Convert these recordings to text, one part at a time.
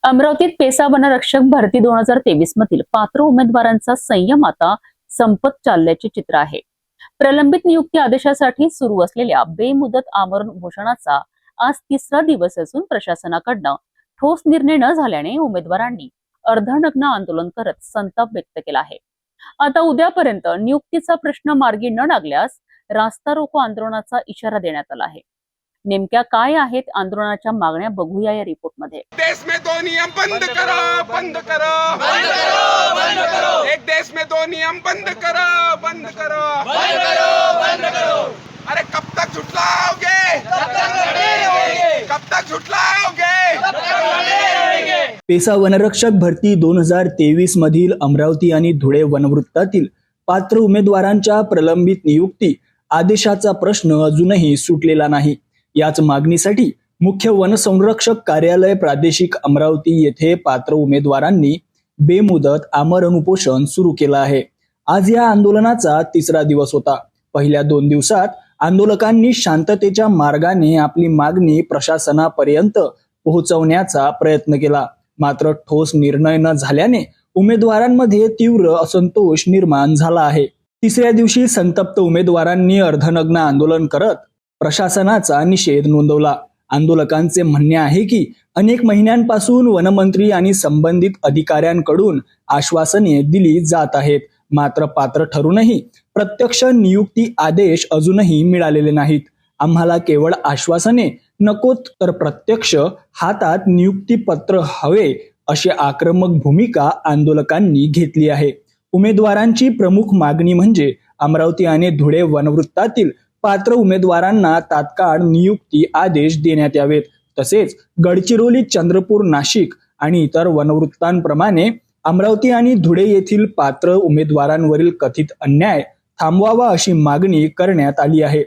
अमरावतीत पेसा वनरक्षक भरती 2023 मधील पात्र उमेदवारांचा संयम आता संपत चालल्याचे चित्र आहे. प्रलंबित नियुक्ती आदेशासाठी सुरू असलेल्या बेमुदत आमरण उपोषणाचा आज तिसरा दिवस असून प्रशासनाकडनं ठोस निर्णय न झाल्याने उमेदवारांनी अर्धनग्न आंदोलन करत संताप व्यक्त केला आहे. आता उद्यापर्यंत नियुक्तीचा प्रश्न मार्गी न लागल्यास रास्ता रोको आंदोलनाचा इशारा देण्यात आला आहे. नेमक्या काय आहेत आंदोलनाच्या मागण्या बघूया या रिपोर्टमध्ये. देश में दो नियम बंद करो, बंद करो, बंद करो, बंद करो। एक देश में दो नियम बंद करो, बंद करो, बंद करो, बंद करो। अरे कब तक झुठलाओगे? कब तक लड़े रहोगे? कब तक झुठलाओगे? कब तक लड़े रहेंगे? पेसा वनरक्षक भरती 2023 मधील अमरावती आणि धुळे वनवृत्तातील पात्र उमेदवारांच्या प्रलंबित नियुक्ती आदेशाचा प्रश्न अजूनही सुटलेला नाही. याच मागणीसाठी मुख्य वनसंरक्षक कार्यालय प्रादेशिक अमरावती येथे पात्र उमेदवारांनी बेमुदत आमरण उपोषण सुरू केलं आहे. आज या आंदोलनाचा तिसरा दिवस होता. पहिल्या 2 दिवसात आंदोलकांनी शांततेच्या मार्गाने आपली मागणी प्रशासनापर्यंत पोहोचवण्याचा प्रयत्न केला. मात्र ठोस निर्णय न झाल्याने उमेदवारांमध्ये तीव्र असंतोष निर्माण झाला आहे. तिसऱ्या दिवशी संतप्त उमेदवारांनी अर्धनग्न आंदोलन करत प्रशासनाचा निषेध नोंदवला. आंदोलकांचे म्हणणे आहे की अनेक महिन्यांपासून वनमंत्री आणि संबंधित अधिकाऱ्यांकडून आश्वासने दिली जात आहेत, मात्र पात्र ठरूनही प्रत्यक्ष नियुक्ती आदेश अजूनही मिळालेले नाहीत. आम्हाला केवळ आश्वासने नकोत तर प्रत्यक्ष हातात नियुक्तीपत्र हवे, अशी आक्रमक भूमिका आंदोलकांनी घेतली आहे. उमेदवारांची प्रमुख मागणी म्हणजे अमरावती आणि धुळे वनवृत्तातील पात्र उमेदवारांना तात्काळ नियुक्ती आदेश देण्यात यावेत. तसेच गडचिरोली, चंद्रपूर, नाशिक आणि इतर वनवृत्तांप्रमाणे अमरावती आणि धुळे येथील पात्र उमेदवारांवरील कथित अन्याय थांबवावा अशी मागणी करण्यात आली आहे.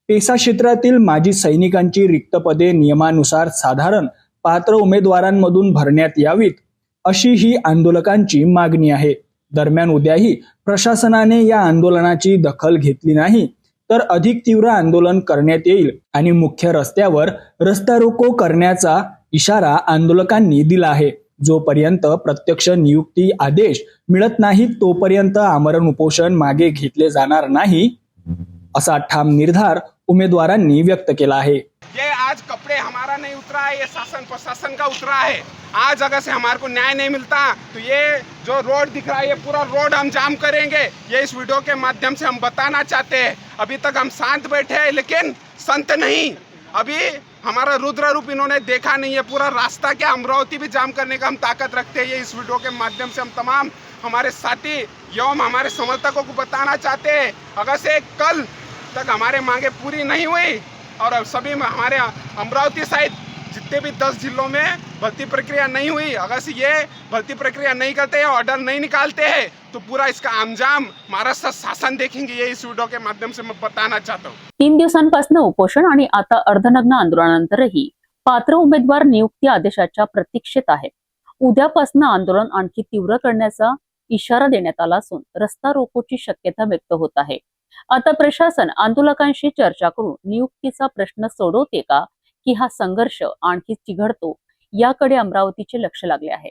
पेसा क्षेत्रातील माजी सैनिकांची रिक्त पदे नियमानुसार साधारण पात्र उमेदवारांमधून भरण्यात यावीत, अशी ही आंदोलकांची मागणी आहे. दरम्यान उद्याही प्रशासनाने या आंदोलनाची दखल घेतली नाही तर अधिक तीव्र आंदोलन करण्यात येईल आणि मुख्य रस्त्यावर रस्ता रोको करण्याचा इशारा आंदोलकांनी दिला आहे. जोपर्यंत प्रत्यक्ष नियुक्ती आदेश मिळत नाही तोपर्यंत आमरण उपोषण मागे घेतले जाणार नाही, असा ठाम निर्धार उमेदवारांनी व्यक्त केला आहे. ये आज कपड़े हमारा नहीं उतरा है, ये शासन प्रशासन का उतरा है. आज अगर से हमारे को न्याय नहीं मिलता तो ये जो रोड दिख रहा है ये पूरा रोड हम जाम करेंगे. ये इस वीडियो के माध्यम से हम बताना चाहते हैं. अभी तक हम शांत बैठे हैं लेकिन संत नहीं. अभी हमारा रुद्र रूप इन्होंने देखा नहीं है. पूरा रास्ता क्या अमरावती भी जाम करने का हम ताकत रखते हैं. ये इस वीडियो के माध्यम से हम तमाम हमारे साथी एवं हमारे समर्थकों को बताना चाहते हैं. अगर से कल तक हमारे मांगे पूरी नहीं हुई और सभी हमारे अमरावती साइड जितने भी 10 जिलों में भर्ती प्रक्रिया नहीं हुई, अगर से ये भर्ती प्रक्रिया नहीं करते हैं, ऑर्डर नहीं निकालते हैं तो पूरा इसका अंजाम महाराष्ट्र शासन देखेंगे. ये इस वीडियो के माध्यम से मैं बताना चाहता हूँ. 3 दिवसांपासून उपोषण आणि आता अर्धनग्न आंदोलनानंतरही पात्र उमेदवार नियुक्ती आदेशाच्या प्रतीक्षेत आहेत. उद्यापासून आंदोलन आणखी तीव्र करण्याचा इशारा देण्यात आला असून रस्ता रोकोची शक्यता व्यक्त होत आहे. आता प्रशासन आंदोलकांशी चर्चा करून नियुक्तीचा प्रश्न सोडवते का की हा संघर्ष आणखी चिघळतो, याकडे अमरावतीचे लक्ष लागले आहे.